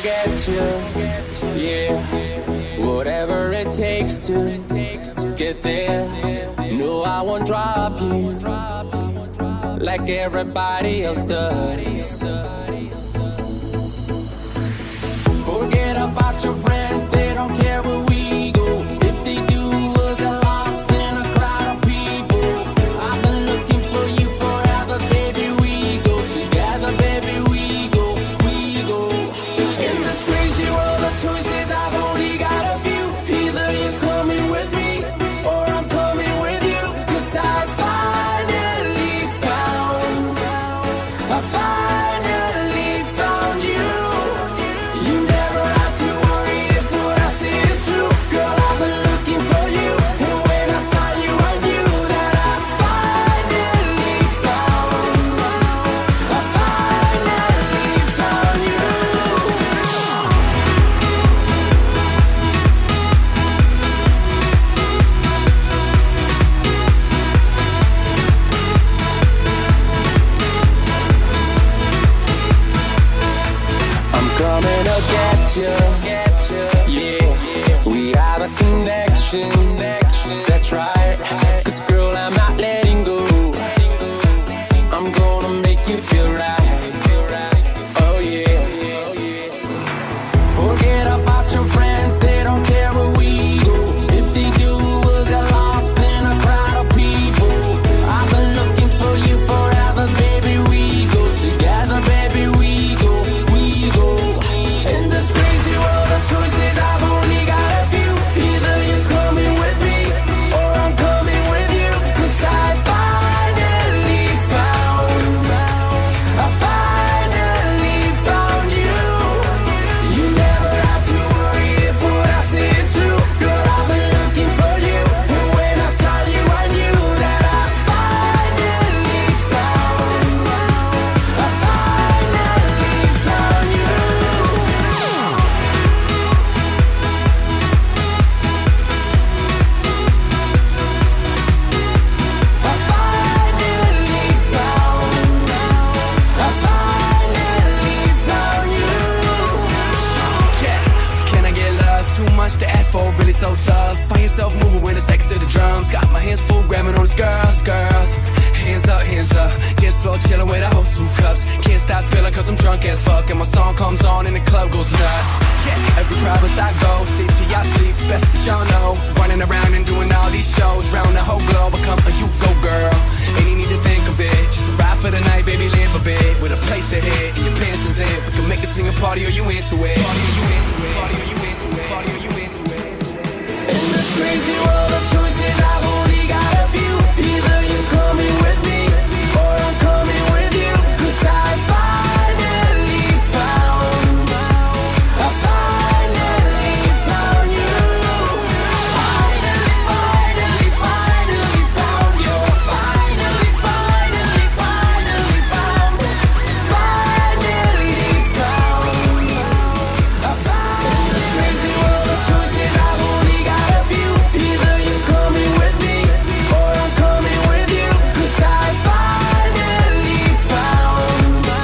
get you. Yeah, whatever it takes to get there. No, I won't drop you like everybody else does. Forget about your friends, they don't care where we go. If they do, we'll get lost in a crowd of people. I've been looking for you forever, baby. We go together, baby. We go. In this crazy world of choices, I've only got a few. Either you're coming with me or I'm coming with you. 'Cause I finally found you. You never have to worry if what I say is true. Girl, I've been looking for you, and when I saw you, I knew that I finally found you. I'm coming to get you. Yeah, we have a connection. That's right. 'Cause girl, I'm not letting go. I'm gonna make you feel right. Oh yeah. Forget about your friends, they don't care where we go. If they do, we'll get lost in a crowd of people. I've been looking for you forever, baby. We go together, baby. We go. In this crazy world of choices, I've only got a few. Either you're coming with me or I'm coming with you. 'Cause I finally found you. You never have to worry if what I say is true. Girl, I've been looking for you, and when I saw you, I knew that I finally found you. Yeah, so can I get love? Too much to ask for, really so tough. Find yourself moving with the sex to the drums. Got my hands full, grabbing on these girls. Hands up. Dance floor chilling with a whole 2 cups. Can't stop spilling 'cause I'm drunk as fuck. And my song comes on and the club goes nuts. Yeah, every province I go, sit till y'all sleep. Best that y'all know. Running around and doing all these shows. Round the whole globe, I come, you go, girl. Ain't you need to think of it. Just a ride for the night, baby, live a bit. With a place to hit and your pants is in. We can make this thing a party or you into it. In this crazy world of choices, I've only got a few. Either you're coming with me or I'm coming with you. 'Cause I finally found you. Finally found you. Finally found In this crazy world of choices, I've only got a few. Either you're coming with me or I'm coming with you. 'Cause I finally found you.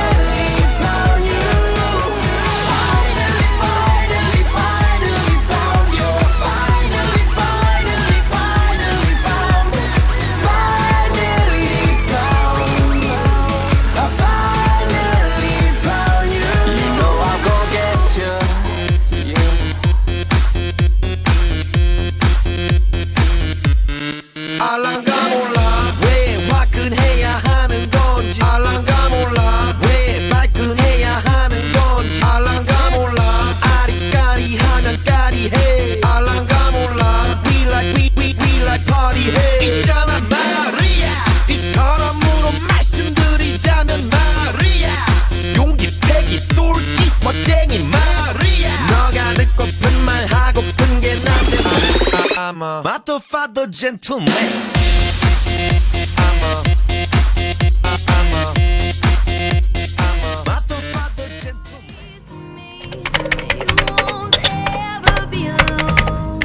Finally found you. Finally found you. Finally found you. You know I'm gonna get you. Yeah. 알랑가 몰라 왜 화끈해야 하는 건지 알랑가 몰라 왜 발끈해야 하는 건지 알랑가 몰라 아리까리하면 까리해 알랑가 몰라 we like party해 있잖아 마리아 이 사람으로 말씀드리자면 마리아 용기 패기 똘끼 멋쟁이 마리아 너가 듣고픈 말 하고픈 게 난데 I'm a mother, father, gentleman. I'm a mother, father, gentleman. You won't ever be alone.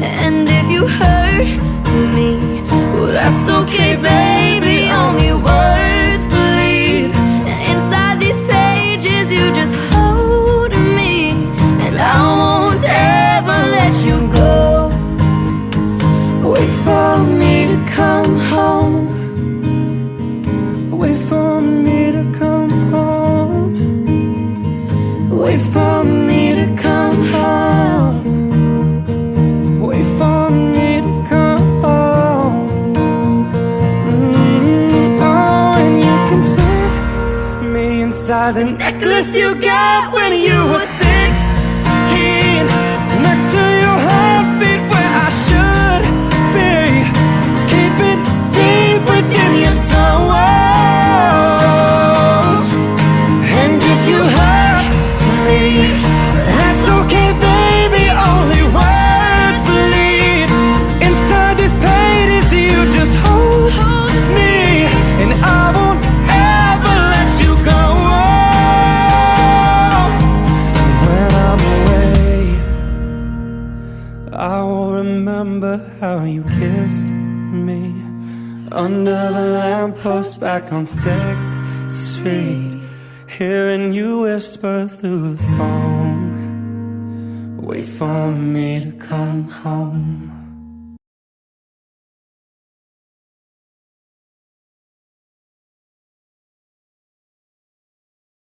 And if you hurt me, well, that's okay, baby. Only words bleed. Buy the necklace you got when you were 16, next to your heartbeat where I should be. Keep it deep within your soul. And if you hurt me, that's okay, baby. Only words bleed inside this pain. Is you just hold me, and I won't ever let you go. When I'm away, I will remember how you kissed me under the lamppost back on 6th Street, hearing you whisper through the phone, wait for me to come home.